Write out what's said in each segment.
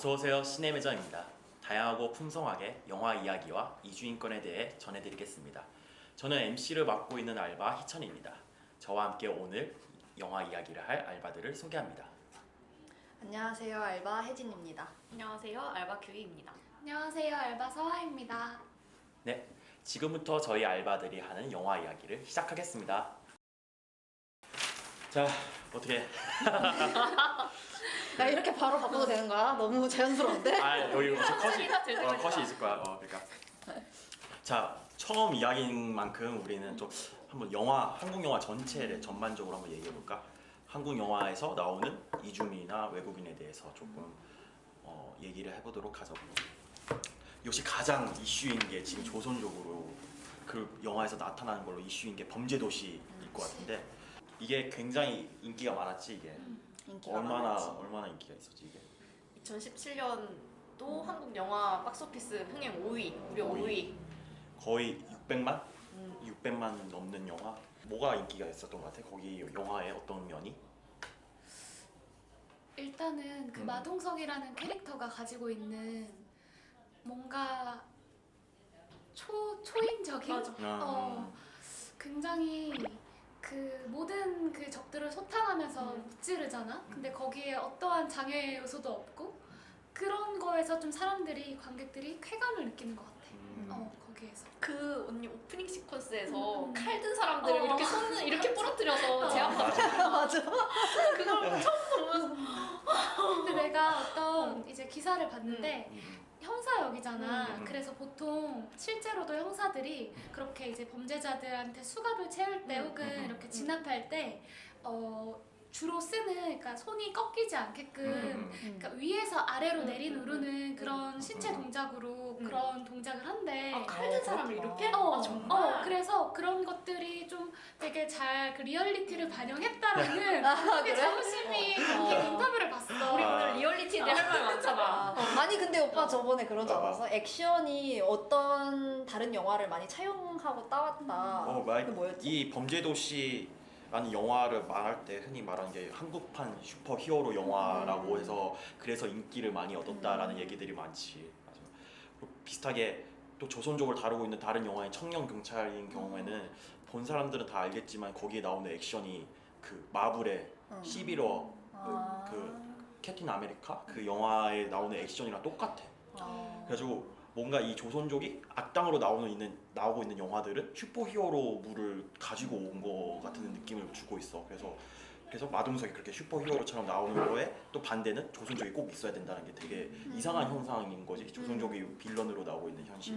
어서오세요. 시네매저입니다. 다양하고 풍성하게 영화 이야기와 이주인권에 대해 전해드리겠습니다. 저는 MC를 맡고 있는 알바 희천입니다. 저와 함께 오늘 영화 이야기를 할 알바들을 소개합니다. 안녕하세요. 알바 혜진입니다. 안녕하세요. 알바 규희입니다. 안녕하세요. 알바 서아입니다. 네, 지금부터 저희 알바들이 하는 영화 이야기를 시작하겠습니다. 자, 어떻게? 야, 이렇게 바로 바꿔도 되는 거야? 너무 자연스러운데? 아, 여기 혹시 컷이, 컷이 될 때가 컷이 있다. 있을 거야. 그러니까. 자, 처음 이야기인 만큼 우리는 좀 한번 한국 영화 전체를 전반적으로 한번 얘기해 볼까? 한국 영화에서 나오는 이주민이나 외국인에 대해서 조금 얘기를 해보도록 하죠. 역시 가장 이슈인 게 지금 조선족으로 그 영화에서 나타나는 걸로 이슈인 게 범죄도시일 것 같은데 이게 굉장히 인기가 많았지 이게. 인기가 얼마나 많았지. 인기가 있었지 이게. 2017년도 한국 영화 박스오피스 흥행 5위, 무려 5위. 거의 600만? 600만 넘는 영화. 뭐가 인기가 있었던 것 같아? 거기 영화의 어떤 면이? 일단은 그 마동석이라는 캐릭터가 가지고 있는 뭔가 초인적인 맞아. 굉장히 그 모든 그 적들을 소탕하면서 무찌르잖아. 근데 거기에 어떠한 장애 요소도 없고 그런 거에서 좀 관객들이 쾌감을 느끼는 것 같아. 거기에서. 그 언니 오프닝 시퀀스에서 칼 든 사람들을 이렇게 어. 손을 이렇게 부러뜨려서 제압하는 맞아. 맞아. 그걸 처음 보면서 근데 내가 어떤 이제 기사를 봤는데 음. 형사역이잖아. 그래서 보통 실제로도 형사들이 그렇게 이제 범죄자들한테 수갑을 채울 때 혹은 이렇게 진압할 때 주로 쓰는 그러니까 손이 꺾이지 않게끔 그러니까 위에서 아래로 내리누르는 그런 신체 동작으로 그런 동작을 한대. 칼 든 사람을 이렇게? 어, 정말? 그래서 그런 것들이 좀 되게 잘 그 리얼리티를 반영했다라는 아, 되게 그래? 자부심이 담긴 인터뷰를 봤어. 우리 오늘 리얼리티에 대해 할 말 많잖아. 아니 근데 오빠 저번에 그러지 봐봐. 않았어? 액션이 어떤 다른 영화를 많이 차용하고 따왔다. 그게 뭐였지? 이 범죄도시라는 영화를 말할 때 흔히 말하는 게 한국판 슈퍼 히어로 영화라고 해서 그래서 인기를 많이 얻었다라는 얘기들이 많지. 맞아. 그리고 비슷하게 또 조선족을 다루고 있는 다른 영화인 청년 경찰인 경우에는 본 사람들은 다 알겠지만 거기에 나오는 액션이 그 마블의 11호 아. 그 캡틴 아메리카 그 영화에 나오는 액션이랑 똑같아. 그래가지고 뭔가 이 조선족이 악당으로 나오고 있는 영화들은 슈퍼히어로물을 가지고 온 거 같은 느낌을 주고 있어. 그래서 마동석이 그렇게 슈퍼히어로처럼 나오는 거에 또 반대는 조선족이 꼭 있어야 된다는 게 되게 이상한 현상인 거지. 조선족이 빌런으로 나오고 있는 현실.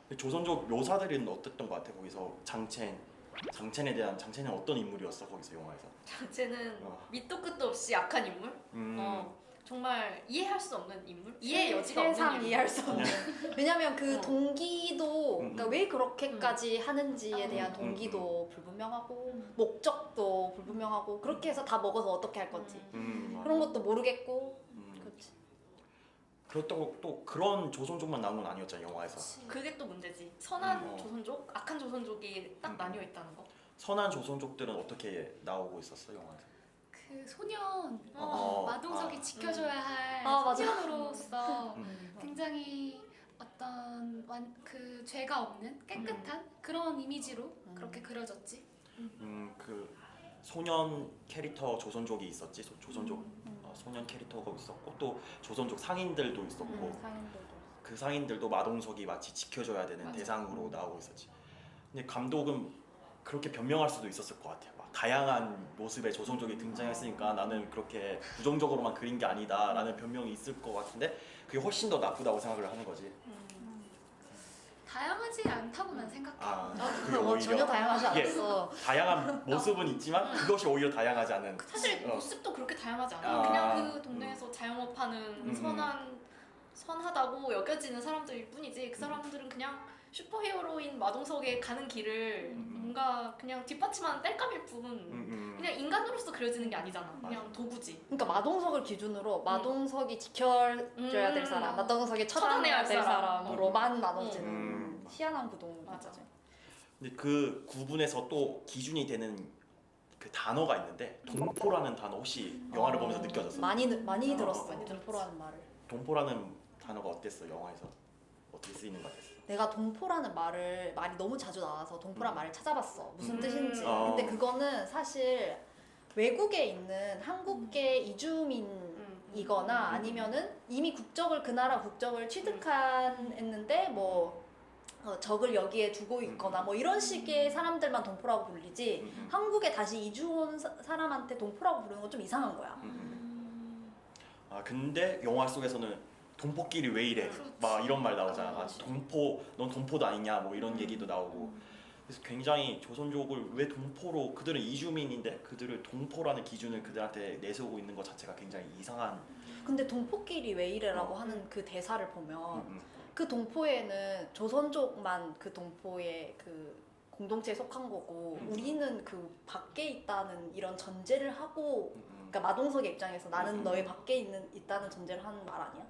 근데 조선족 묘사들은 어땠던 것 같아? 거기서 장첸은 어떤 인물이었어? 거기서 영화에서? 쟤는 어. 밑도 끝도 없이 약한 인물? 정말 이해할 수 없는 인물? 이해의 여지가 없는 세상 인물. 이해할 수 없는. 왜냐면 그 동기도 그러니까 왜 그렇게까지 하는지에 대한 동기도 불분명하고 목적도 불분명하고 그렇게 해서 다 먹어서 어떻게 할 건지 그런 것도 모르겠고 그렇지. 그렇다고 또 그런 조선족만 나온 건 아니었잖아 영화에서. 그게 또 문제지. 선한 어. 조선족, 악한 조선족이 딱 나뉘어 있다는 거. 선한 조선족들은 어떻게 나오고 있었어 영화에서? 그 소년 마동석이 아. 지켜줘야 할 맞아. 소년으로서 음. 굉장히 어떤 그 죄가 없는 깨끗한 그런 이미지로 그렇게 그려졌지. 그 소년 캐릭터 조선족이 있었지. 조선족 소년 캐릭터가 있었고 또 조선족 상인들도 있었고 상인들도. 그 상인들도 마동석이 마치 지켜줘야 되는 맞아. 대상으로 나오고 있었지. 근데 감독은 그렇게 변명할 수도 있었을 것 같아. 막 다양한 모습의 조선족이 등장했으니까 나는 그렇게 부정적으로만 그린 게 아니다라는 변명이 있을 것 같은데 그게 훨씬 더 나쁘다고 생각을 하는 거지. 다양하지 않다고 난 생각해. 그게 전혀 다양하지 이게 않았어. 다양한 모습은 있지만 그것이 오히려 다양하지 않은. 사실 어. 모습도 그렇게 다양하지 않아. 아. 그냥 그 동네에서 자영업하는 선하다고 여겨지는 사람들일 뿐이지. 그 사람들은 그냥 슈퍼히어로인 마동석의 가는 길을 뭔가 그냥 뒷받침하는 땔감일 뿐. 그냥 인간으로서 그려지는 게 아니잖아. 그냥 도구지. 그러니까 마동석을 기준으로 마동석이 지켜줘야 될 사람, 마동석이 처단해야 처단해야 될 할 사람으로만 나눠지는 맞아. 희한한 구동. 맞아. 근데 그 구분에서 또 기준이 되는 그 단어가 있는데 동포라는 단어 혹시 영화를 보면서 느껴졌어? 많이 들었어. 많이 들었지. 동포라는 말을. 동포라는 단어가 어땠어? 영화에서 어떻게 쓰이는 것 같았어? 내가 동포라는 말이 너무 자주 나와서 동포란 말을 찾아봤어. 무슨 뜻인지. 어. 근데 그거는 사실 외국에 있는 한국계 이주민이거나 아니면은 이미 그 나라 국적을 취득했는데 뭐 적을 여기에 두고 있거나 뭐 이런 식의 사람들만 동포라고 불리지 한국에 다시 이주 온 사람한테 동포라고 부르는 건 좀 이상한 거야. 아 근데 영화 속에서는 동포끼리 왜 이래? 그렇지. 막 이런 말 나오잖아. 아, 그렇지. 넌 동포도 아니냐? 뭐 이런 얘기도 나오고. 그래서 굉장히 조선족을 왜 동포로 그들은 이주민인데 그들을 동포라는 기준을 그들한테 내세우고 있는 것 자체가 굉장히 이상한. 근데 동포끼리 왜 이래라고 하는 그 대사를 보면 음. 그 동포에는 조선족만 그 동포의 그 공동체에 속한 거고 우리는 그 밖에 있다는 이런 전제를 하고 그러니까 마동석의 입장에서 나는 너의 밖에 있다는 전제를 하는 말 아니야?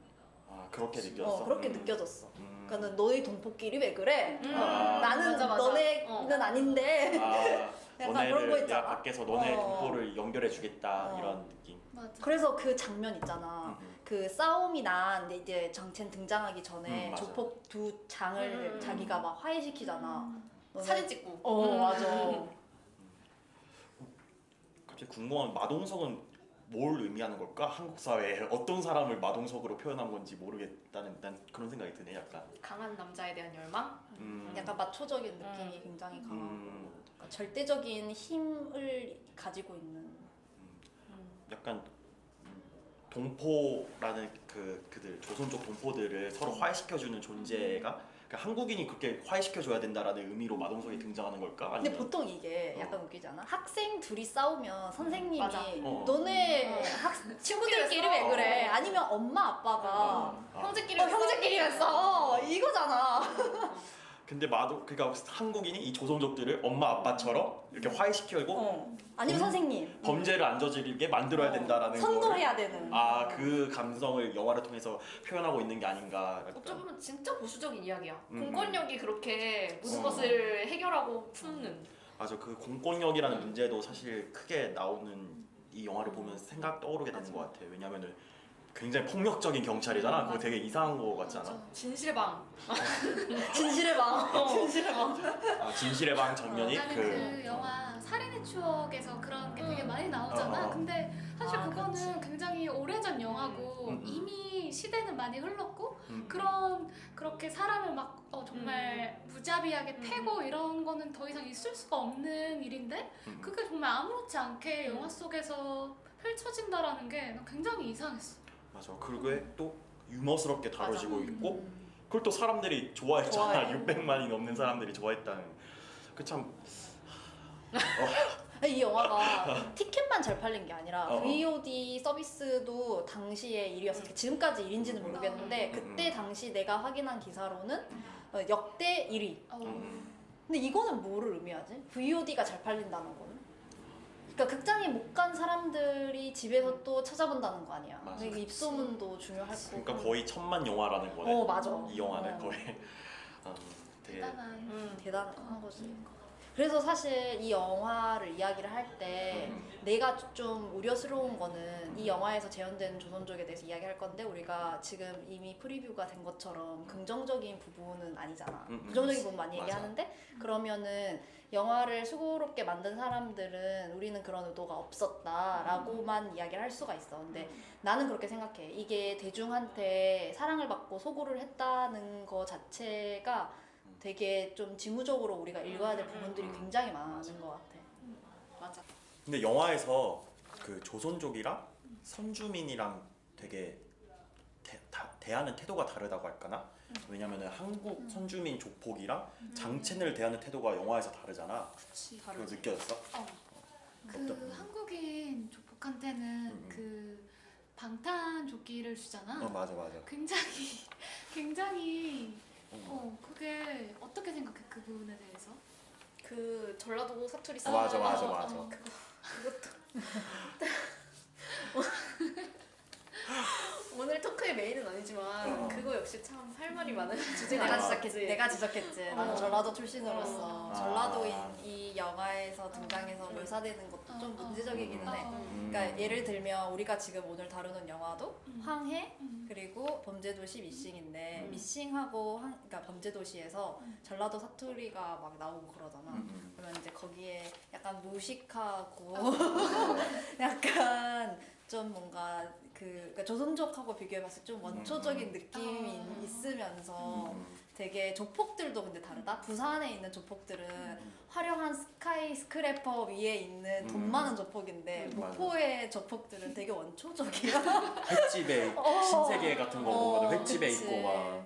아 그렇게 느꼈어. 그렇게 느껴졌어. 음. 그러니까 너희 동포끼리 왜 그래? 아. 나는 맞아, 맞아. 너네는 아닌데 아 약간 그런 너네를 거 내가 있잖아. 밖에서 너네 어. 동포를 연결해 주겠다 이런 느낌. 맞아. 그래서 그 장면 있잖아. 그 싸움이 난 이제 정첸 등장하기 전에 맞아. 조폭 두 장을 자기가 막 화해시키잖아. 너네- 사진 찍고. 맞아. 갑자기 궁금한 마동석은 뭘 의미하는 걸까? 한국 사회에 어떤 사람을 마동석으로 표현한 건지 모르겠다는 난 그런 생각이 드네 약간. 강한 남자에 대한 열망? 약간 마초적인 느낌이 굉장히 강하고 음. 그러니까 절대적인 힘을 가지고 있는. 약간 동포라는 그들 조선족 동포들을 서로 화해시켜주는 존재가 그러니까 한국인이 그렇게 화해시켜줘야 된다라는 의미로 마동석이 등장하는 걸까? 근데 아니면 보통 이게 약간 웃기지 않아? 학생 둘이 싸우면 선생님이 맞아. 너네 친구들끼리 왜 그래? 아니면 엄마 아빠가 형제끼리 형제끼리 왜 싸워? 이거잖아. 근데 그러니까 한국인이 이 조선족들을 엄마 아빠처럼 이렇게 화해시키고 아니면 선생님. 범죄를 안 저지르게 만들어야 된다라는 선도해야 되는. 그 감성을 영화를 통해서 표현하고 있는 게 아닌가. 약간. 어쩌 보면 진짜 보수적인 이야기야. 음. 공권력이 그렇게 모든 것을 해결하고 품는. 맞아, 그 공권력이라는 문제도 사실 크게 나오는 이 영화를 보면 생각 떠오르게 되는 것 같아. 왜냐면은 굉장히 폭력적인 경찰이잖아. 그거 되게 이상한 거 같지 않아? 진실의 방. 진실의 방. 진실의 방. 진실의 방 장면이 나는 그 영화 살인의 추억에서 그런 게 되게 많이 나오잖아. 근데 사실 그거는 그치. 굉장히 오래전 영화고 이미 시대는 많이 흘렀고 그렇게 사람을 막 정말 무자비하게 패고 이런 거는 더 이상 있을 수가 없는 일인데 그게 정말 아무렇지 않게 영화 속에서 펼쳐진다라는 게 난 굉장히 이상했어. 맞아. 그게 또 유머스럽게 다뤄지고 맞아. 있고 그걸 또 사람들이 좋아했잖아. 좋아해. 600만이 넘는 사람들이 좋아했다는. 그 참. 이 영화가 티켓만 잘 팔린 게 아니라 어. VOD 서비스도 당시의 일이었어. 지금까지 일인지는 모르겠는데 그때 당시 내가 확인한 기사로는 역대 1위. 근데 이거는 뭐를 의미하지? VOD가 잘 팔린다는 거는? 그러니까 극장에 못 간 사람들이 집에서 또 찾아본다는 거 아니야. 맞아. 그러니까 입소문도 중요할 거고. 그러니까 거의 1000만 영화라는 거네. 맞아. 이 영화는 거의. 되게 대단한. 대단한 거지. 그래서 사실 이 영화를 이야기를 할 때 내가 좀 우려스러운 거는 이 영화에서 재현된 조선족에 대해서 이야기할 건데 우리가 지금 이미 프리뷰가 된 것처럼 긍정적인 부분은 아니잖아. 부정적인 부분 많이 맞아. 얘기하는데 그러면은 영화를 수고롭게 만든 사람들은 우리는 그런 의도가 없었다라고만 이야기를 할 수가 있어. 근데 나는 그렇게 생각해. 이게 대중한테 사랑을 받고 소구를 했다는 거 자체가 되게 좀 지무적으로 우리가 읽어야 될 부분들이 굉장히 많은 것 같아. 맞아. 근데 영화에서 그 조선족이랑 선주민이랑 되게 대하는 태도가 다르다고 할까나? 왜냐면은 한국 선주민 조폭이랑 장첸을 대하는 태도가 영화에서 다르잖아. 그치. 그거 느껴졌어? 그 한국인 조폭한테는 그 방탄조끼를 주잖아. 맞아. 굉장히 그게 어떻게 생각해 그 부분에 대해서? 그 전라도 사투리 맞아. 오늘 토크의 메인은 아니지만 그거 역시 참 할 말이 많은 주제가 내가 아니었지. 지적했지. 내가 지적했지. 나는 전라도 출신으로서 아. 전라도인 이 영화에서 등장해서 묘사되는 것도 좀 문제적이기는 해. 그러니까 예를 들면 우리가 지금 오늘 다루는 영화도 황해 그리고 범죄도시 미싱인데 미싱하고 그러니까 범죄도시에서 전라도 사투리가 막 나오고 그러잖아. 그러면 이제 거기에 약간 무식하고 약간 좀 뭔가 그러니까 조선족하고 비교해봤을 때 좀 원초적인 느낌이 있으면서 되게 조폭들도 근데 다르다. 부산에 있는 조폭들은 화려한 스카이 스크래퍼 위에 있는 돈 많은 조폭인데 맞아. 목포의 조폭들은 되게 원초적이야. 횟집에 신세계 같은 거 보면 횟집에 그치. 있고 막.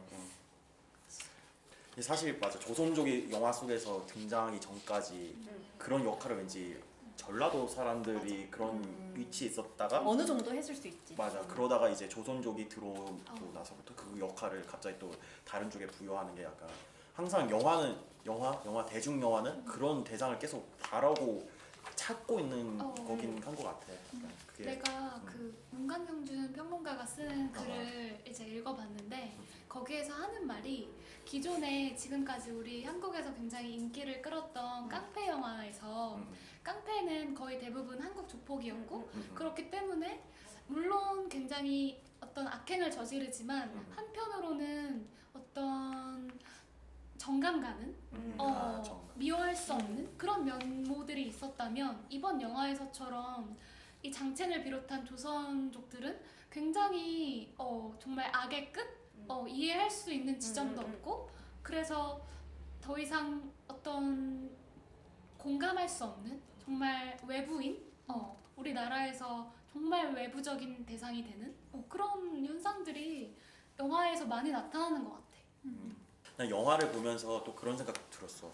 근데 사실 맞아 조선족이 영화 속에서 등장하기 전까지 그런 역할을 왠지 전라도 사람들이 그런 위치에 있었다가 어느 정도 했을 수 있지. 맞아 그러다가 이제 조선족이 들어오고 나서부터 그 역할을 갑자기 또 다른 쪽에 부여하는 게 약간 항상 영화는 영화 대중 영화는 그런 대상을 계속 바라고 찾고 있는 거긴 한 것 같아. 그게 내가 그 문강형준 평론가가 쓴 글을 이제 읽어봤는데 거기에서 하는 말이 기존에 지금까지 우리 한국에서 굉장히 인기를 끌었던 깡패 영화에서 깡패는 거의 대부분 한국 조폭이었고 그렇기 때문에 물론 굉장히 어떤 악행을 저지르지만 한편으로는 어떤 정감 가는 정감. 미워할 수 없는 그런 면모들이 있었다면 이번 영화에서처럼 이 장첸을 비롯한 조선족들은 굉장히 정말 악의 끝? 이해할 수 있는 지점도 없고 그래서 더 이상 어떤 공감할 수 없는 정말 외부인? 우리나라에서 정말 외부적인 대상이 되는 그런 현상들이 영화에서 많이 나타나는 것 같아. 난 영화를 보면서 또 그런 생각 들었어.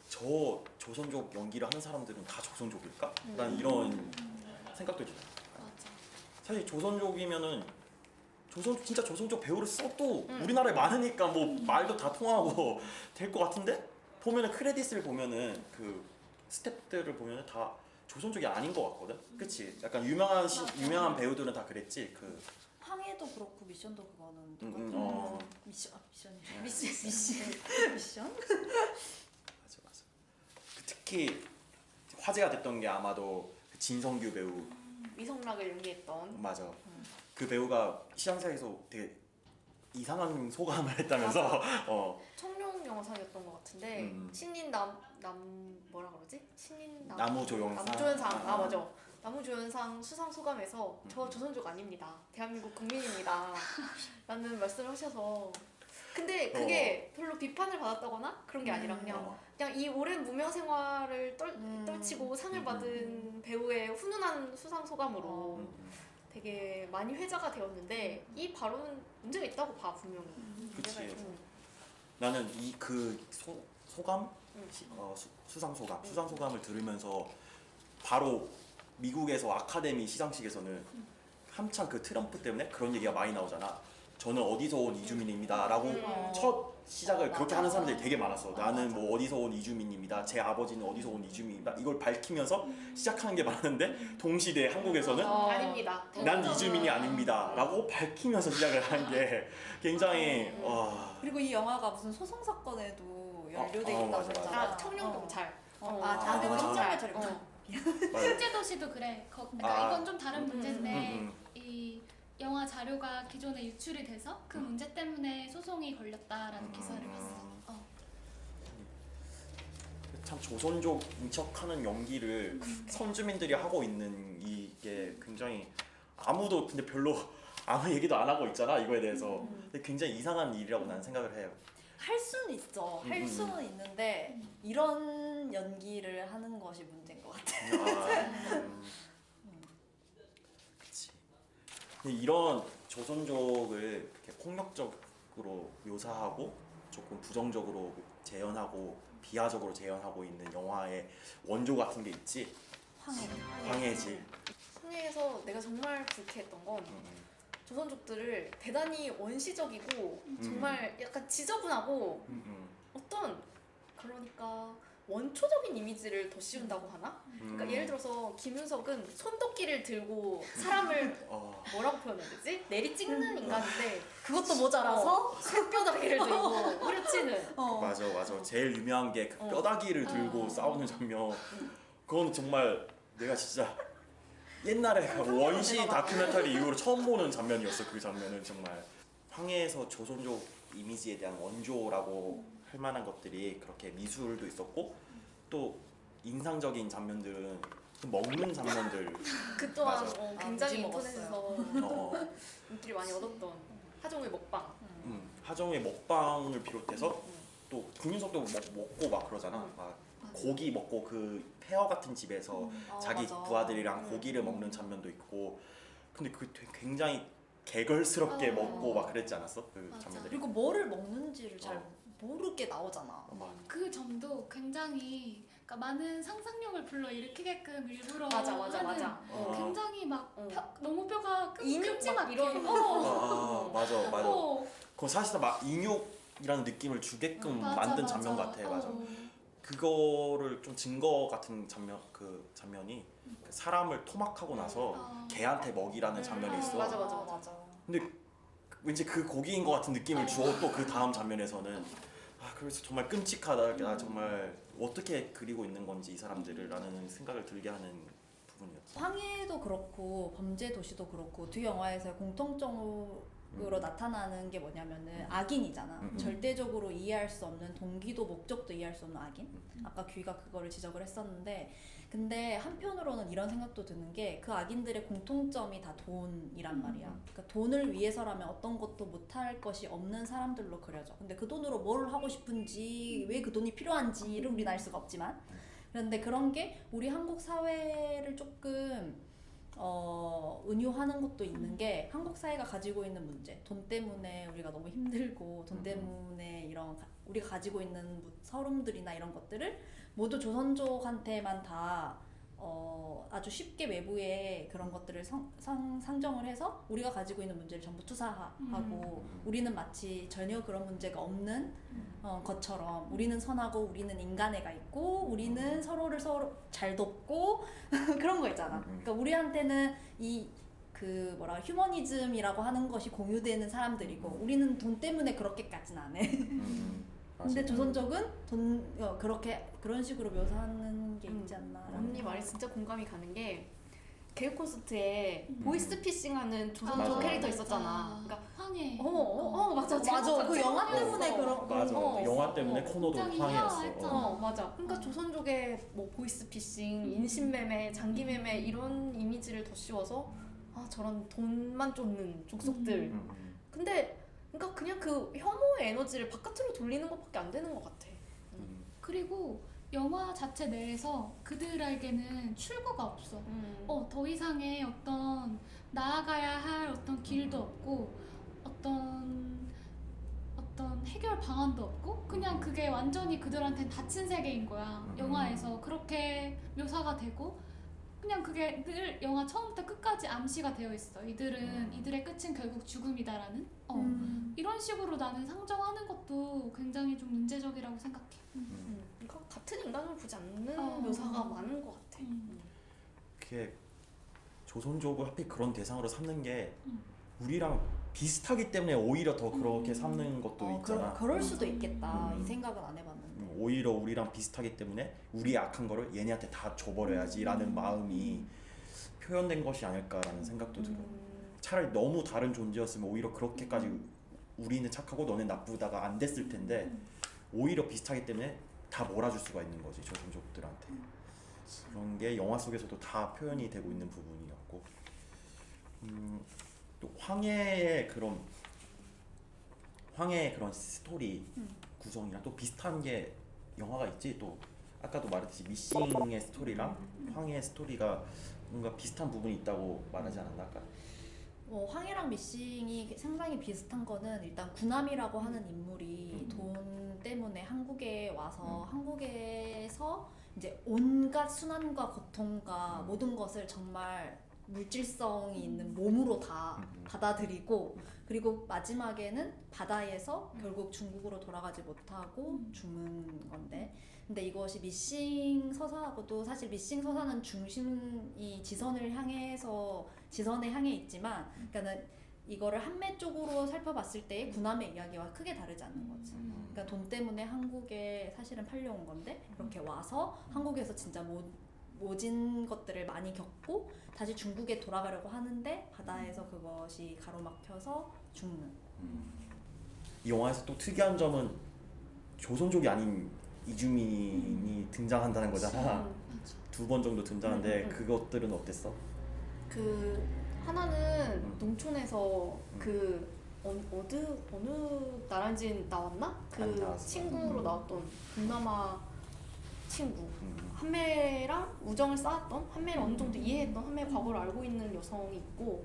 저 조선족 연기를 하는 사람들은 다 조선족일까? 난 이런 생각도 들어. 맞아. 사실 조선족이면은 진짜 조선족 배우를 써도 우리나라에 많으니까 뭐 말도 다 통하고 될 것 같은데 보면은 크레딧을 보면은 그 스태프들을 보면은 다 조선족이 아닌 것 같거든. 그치? 약간 유명한 배우들은 다 그랬지. 그 황해도 그렇고 미션도 그거는 미션. 맞아. 그 특히 화제가 됐던 게 아마도 그 진성규 배우 위성락을 연기했던 맞아. 그 배우가 시상식에서 되게 이상한 소감을 했다면서 청룡 영화상이었던 것 같은데 신인 남 뭐라 그러지? 신인 나무조연상. 나무조연상 맞아. 나무조연상 수상 소감에서 저 조선족 아닙니다. 대한민국 국민입니다. 라는 말씀을 하셔서 근데 그게 별로 비판을 받았다거나 그런 게 아니라 그냥 이 오랜 무명 생활을 떨치고 상을 받은 배우의 훈훈한 수상 소감으로 되게 많이 회자가 되었는데 이 발언은 문제가 있다고 봐 분명히. 그치. 나는 이 그 소감 수상 소감을 들으면서 바로 미국에서 아카데미 시상식에서는 한창 그 트럼프 때문에 그런 얘기가 많이 나오잖아. 저는 어디서 온 이주민입니다라고 첫 시작을 그렇게 하는 사람들이 되게 많았어. 나는 뭐 어디서 온 이주민입니다. 제 아버지는 어디서 온 이주민입니다. 이걸 밝히면서 시작하는 게 많은데 동시대에 한국에서는 아닙니다. 난 이주민이 아닙니다라고 밝히면서 시작을 하는 게 굉장히 그리고 이 영화가 무슨 소송 사건에도 연루돼 있다고 맞아. 했잖아. 청룡 경찰. 그거 청정의 처리. 실제도시도 그래. 그러니까 이건 좀 다른 문제인데 이 영화 자료가 기존에 유출이 돼서 그 문제 때문에 소송이 걸렸다라는 기사를 봤어. 참 조선족인 척하는 연기를 선주민들이 하고 있는 이게 굉장히 아무도 근데 별로 아무 얘기도 안 하고 있잖아 이거에 대해서. 근데 굉장히 이상한 일이라고 나는 생각을 해요. 할 수는 있어. 할 수는 있는데 이런 연기를 하는 것이 문제인 것 같아. 그치. 근데 이런 조선족을 이렇게 폭력적으로 묘사하고 조금 부정적으로 재현하고 비하적으로 재현하고 있는 영화의 원조 같은 게 있지. 황해지. 황해에서 내가 정말 불쾌했던 건 조선족들을 대단히 원시적이고 정말 약간 지저분하고 어떤 그러니까 원초적인 이미지를 더 씌운다고 하나? 그러니까 예를 들어서 김윤석은 손도끼를 들고 사람을 뭐라고 표현해야 되지? 내리 찍는 인간인데 그것도 모자라서 쇠뼈다귀를 들고 후려치는 맞아. 제일 유명한 게 그 뼈다귀를 들고 싸우는 장면. 그거는 정말 내가 진짜 옛날에 원시 다큐멘터리 이후로 처음 보는 장면이었어. 그 장면은 정말 황해에서 조선족 이미지에 대한 원조라고 할 만한 것들이 그렇게 미술도 있었고 또 인상적인 장면들은 그 먹는 장면들. 그 또한 맞아. 굉장히 무지 인터넷에서 인기를 많이 얻었던 하정우의 먹방. 하정우의 먹방을 비롯해서 또 김윤석도 먹고 막 그러잖아. 막 고기 먹고 그 폐허 같은 집에서 자기 맞아. 부하들이랑 고기를 먹는 장면도 있고. 근데 그 굉장히 개걸스럽게 먹고 막 그랬지 않았어? 그 맞아. 장면들이. 그리고 뭐를 먹는지를 잘 모르게 나오잖아. 그 점도 굉장히 그러니까 많은 상상력을 불러일으키게끔 일부러 맞아. 하는 굉장히 막 너무 뼈가 인육 막 큼지막해. 이런 맞아. 어. 그거 사실상 막 인육이라는 느낌을 주게끔 맞아, 만든 맞아. 장면 같아. 맞아. 그거를 좀 증거 같은 장면이 그 사람을 토막하고 나서 개한테 먹이라는 장면이 있어. 맞아. 근데 왠지 그 고기인 것 같은 느낌을 주어 또 그 다음 장면에서는 그래서 정말 끔찍하다. 나 정말 어떻게 그리고 있는 건지 이 사람들을라는 생각을 들게 하는 부분이었지. 황해도 그렇고 범죄 도시도 그렇고 두 영화에서 공통적으로 나타나는 게 뭐냐면은 악인이잖아. 절대적으로 이해할 수 없는 동기도 목적도 이해할 수 없는 악인. 아까 귀가 그거를 지적을 했었는데 근데 한편으로는 이런 생각도 드는 게 그 악인들의 공통점이 다 돈이란 말이야. 그러니까 돈을 위해서라면 어떤 것도 못할 것이 없는 사람들로 그려져. 근데 그 돈으로 뭘 하고 싶은지 왜 그 돈이 필요한지를 우리는 알 수가 없지만 그런데 그런 게 우리 한국 사회를 조금 은유하는 것도 있는 게 한국 사회가 가지고 있는 문제, 돈 때문에 우리가 너무 힘들고 돈 때문에 이런 우리가 가지고 있는 서름들이나 이런 것들을 모두 조선족한테만 다 아주 쉽게 외부에 그런 것들을 상정을 해서 우리가 가지고 있는 문제를 전부 투사하고 우리는 마치 전혀 그런 문제가 없는 것처럼 우리는 선하고 우리는 인간애가 있고 우리는 서로를 서로 잘 돕고 그런 거 있잖아. 그러니까 우리한테는 그 휴머니즘이라고 하는 것이 공유되는 사람들이고 우리는 돈 때문에 그렇게까지는 안 해. 근데 조선족은 그런 식으로 묘사하는 게 있지 않나. 언니 말이 진짜 공감이 가는 게 개그콘서트에 보이스피싱하는 조선족 캐릭터 있었잖아. 그러니까 황해. 맞아. 그 영화 때문에 그런 맞아. 영화 때문에 코너도 굉장히 황해였어. 희화했잖아. 맞아. 그러니까 조선족의 뭐 보이스피싱, 인신매매, 장기매매 이런 이미지를 더 씌워서 저런 돈만 쫓는 족속들. 근데 그러니까 그냥 그 혐오의 에너지를 바깥으로 돌리는 것밖에 안 되는 것 같아. 그리고 영화 자체 내에서 그들에게는 출구가 없어. 더 이상의 어떤 나아가야 할 어떤 길도 없고 어떤 해결 방안도 없고 그냥 그게 완전히 그들한테 닫힌 세계인 거야. 영화에서 그렇게 묘사가 되고 그냥 그게 늘 영화 처음부터 끝까지 암시가 되어 있어. 이들의 끝은 결국 죽음이다라는 이런 식으로 나는 상정하는 것도 굉장히 좀 문제적이라고 생각해. 그러니까 같은 인간을 보지 않는 묘사가 많은 것 같아. 그게 조선족을 하필 그런 대상으로 삼는 게 우리랑 비슷하기 때문에 오히려 더 그렇게 삼는 것도 있잖아. 그럴 수도 있겠다. 이 생각은 안 해봤는데. 오히려 우리랑 비슷하기 때문에 우리의 악한 거를 얘네한테 다 줘버려야지라는 마음이 표현된 것이 아닐까라는 생각도 들어. 차라리 너무 다른 존재였으면 오히려 그렇게까지 우리는 착하고 너는 나쁘다가 안 됐을 텐데 오히려 비슷하기 때문에 다 몰아줄 수가 있는 거지 조선족들한테. 그런 게 영화 속에서도 다 표현이 되고 있는 부분이었고 또 황해의 그런 스토리 구성이랑 또 비슷한 게 영화가 있지. 또 아까도 말했듯이 미싱의 스토리랑 황해의 스토리가 뭔가 비슷한 부분이 있다고 말하지 않았나 아까? 황해랑 미싱이 상당히 비슷한 거는 일단 구남이라고 하는 인물이 돈 때문에 한국에 와서 한국에서 이제 온갖 순환과 고통과 모든 것을 정말 물질성이 있는 몸으로 다 받아들이고 그리고 마지막에는 바다에서 결국 중국으로 돌아가지 못하고 죽는 건데 근데 이것이 미싱 서사하고도 사실 미싱 서사는 중심이 지선을 향해서 지선에 향해 있지만 그러니까는 이거를 한매 쪽으로 살펴봤을 때의 군함의 이야기와 크게 다르지 않는 거지. 그러니까 돈 때문에 한국에 사실은 팔려온 건데 이렇게 와서 한국에서 진짜 모진 것들을 많이 겪고 다시 중국에 돌아가려고 하는데 바다에서 그것이 가로막혀서 죽는. 이 영화에서 또 특이한 점은 조선족이 아닌 이주민이 등장한다는 거잖아. 2번 정도 등장하는데 그것들은 어땠어? 그 하나는 농촌에서 그 어느 나라인지 나왔나? 안 그 나왔어. 친구로 나왔던 동남아 친구 한매랑 우정을 쌓았던 한매를 어느 정도 이해했던 한매의 과거를 알고 있는 여성이 있고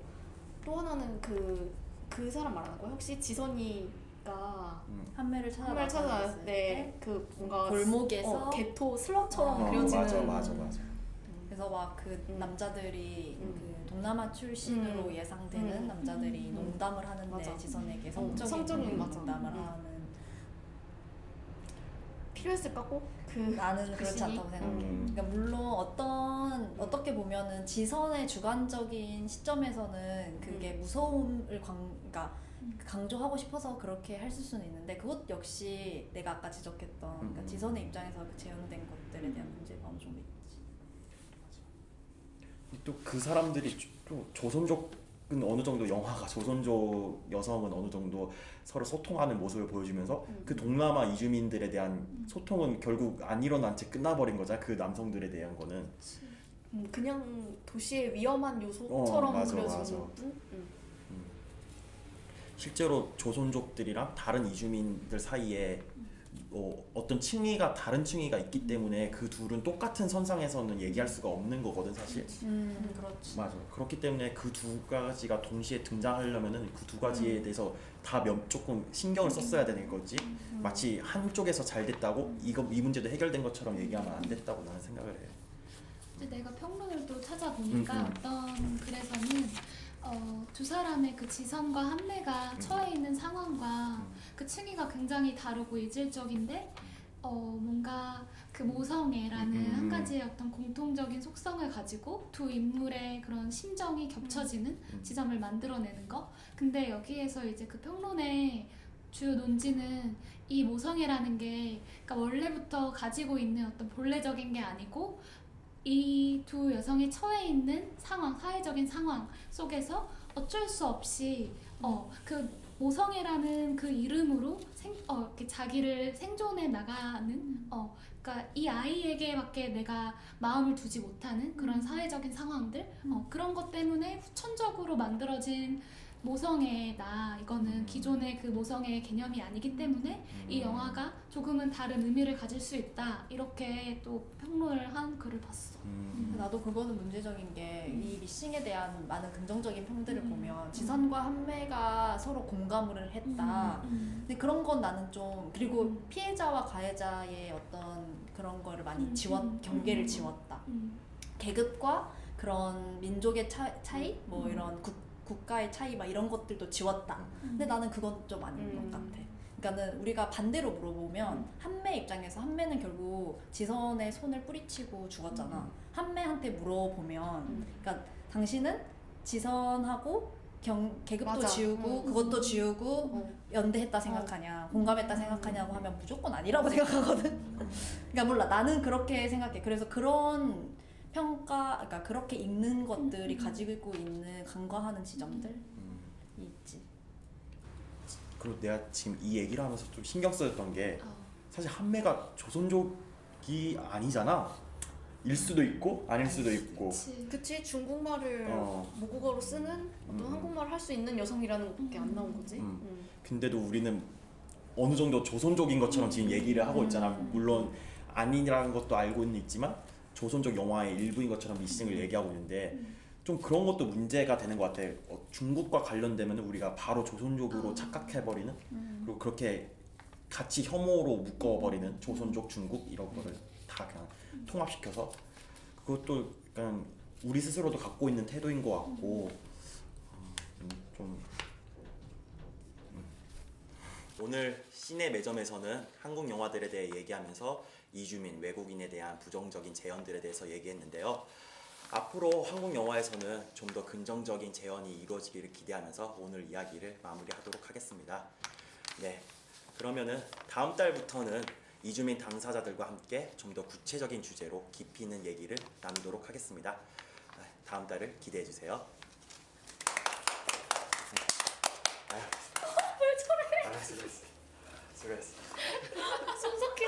또 하나는 그 사람 말하는 거야? 혹시 지선이가 한매를 찾아다녔을 때 그 뭔가 골목에서 개토 슬럼처럼 그려지는 맞아. 그래서 막 그 남자들이 그 동남아 출신으로 예상되는 남자들이 농담을 하는데 맞아. 지선에게 성적인 맞아. 농담을 하는 필요했을까 꼭? 나는 그렇지 씬이? 않다고 생각해. 그러니까 물론 어떻게 보면은 지선의 주관적인 시점에서는 그게 무서움을 그러니까 강조하고 싶어서 그렇게 할 수는 있는데 그것 역시 내가 아까 지적했던 그러니까 지선의 입장에서 재현된 것들에 대한 문제가 어느 정도 있지. 또 그 사람들이 또 조선족은 어느 정도 영화가 조선족 여성은 어느 정도 서로 소통하는 모습을 보여주면서 그 동남아 이주민들에 대한 소통은 결국 안 일어난 채 끝나버린 거잖아. 그 남성들에 대한 거는 그냥 도시의 위험한 요소처럼 맞아. 그려지는 뿐? 실제로 조선족들이랑 다른 이주민들 사이에 어떤 층위가 다른 층위가 있기 때문에 그 둘은 똑같은 선상에서는 얘기할 수가 없는 거거든 사실. 그렇지. 맞아. 그렇기 때문에 그 두 가지가 동시에 등장하려면은 그 두 가지에 대해서 다 조금 신경을 썼어야 되는 거지. 마치 한쪽에서 잘 됐다고 이 문제도 해결된 것처럼 얘기하면 안 됐다고 나는 생각을 해. 근데 내가 평론을 또 찾아보니까 어떤 글에서는 두 사람의 그 지선과 한매가 처해 있는 상황과 그 층위가 굉장히 다르고 이질적인데 뭔가 그 모성애라는 한 가지의 어떤 공통적인 속성을 가지고 두 인물의 그런 심정이 겹쳐지는 지점을 만들어내는 거. 근데 여기에서 이제 그 평론의 주요 논지는 이 모성애라는 게 그러니까 원래부터 가지고 있는 어떤 본래적인 게 아니고 이 두 여성이 처해 있는 상황, 사회적인 상황 속에서 어쩔 수 없이 그 모성애라는 그 이름으로 이렇게 자기를 생존해 나가는 그러니까 이 아이에게밖에 내가 마음을 두지 못하는 그런 사회적인 상황들 그런 것 때문에 후천적으로 만들어진 모성애다. 이거는 기존의 그 모성애의 개념이 아니기 때문에 이 영화가 조금은 다른 의미를 가질 수 있다. 이렇게 또 평론을 한 글을 봤어. 나도 그거는 문제적인 게 이 미싱에 대한 많은 긍정적인 평들을 보면 지선과 한매가 서로 공감을 했다. 근데 그런 건 나는 좀 그리고 피해자와 가해자의 어떤 그런 거를 많이 경계를 지웠다. 계급과 그런 민족의 차이, 뭐 이런 국가의 차이 막 이런 것들도 지웠다. 근데 나는 그건 좀 아닌 것 같아. 그러니까는 우리가 반대로 물어보면 한매 입장에서 한매는 결국 지선의 손을 뿌리치고 죽었잖아. 한매한테 물어보면 그러니까 당신은 지선하고 계급도 맞아. 지우고 그것도 지우고 연대했다 생각하냐 공감했다 생각하냐고 하면 무조건 아니라고 생각하거든. 그러니까 몰라 나는 그렇게 생각해. 그래서 그런 그러니까 그렇게 읽는 것들이 가지고 있는 간과하는 지점들이 있지. 그리고 내가 지금 이 얘기를 하면서 좀 신경 쓰였던 게 사실 한매가 조선족이 아니잖아. 일 수도 있고 아닐 수도 있고. 그치 중국말을 모국어로 쓰는 어떤 한국말을 할 수 있는 여성이라는 것밖에 안 나온 거지. 근데도 우리는 어느 정도 조선족인 것처럼 지금 얘기를 하고 있잖아. 물론 아니라는 것도 알고는 있지만 조선족 영화의 일부인 것처럼 미싱을 얘기하고 있는데 좀 그런 것도 문제가 되는 것 같아. 중국과 관련되면 우리가 바로 조선족으로 착각해버리는 그리고 그렇게 같이 혐오로 묶어버리는 조선족, 중국 이런 거를 다 그냥 통합시켜서 그것도 약간 우리 스스로도 갖고 있는 태도인 것 같고 좀 오늘 시내 매점에서는 한국 영화들에 대해 얘기하면서 이주민, 외국인에 대한 부정적인 재현들에 대해서 얘기했는데요. 앞으로 한국 영화에서는 좀 더 긍정적인 재현이 이루어지기를 기대하면서 오늘 이야기를 마무리하도록 하겠습니다. 네, 그러면은 다음 달부터는 이주민 당사자들과 함께 좀 더 구체적인 주제로 깊이 있는 얘기를 나누도록 하겠습니다. 다음 달을 기대해 주세요. 왜 저래? 수고했어. 손석희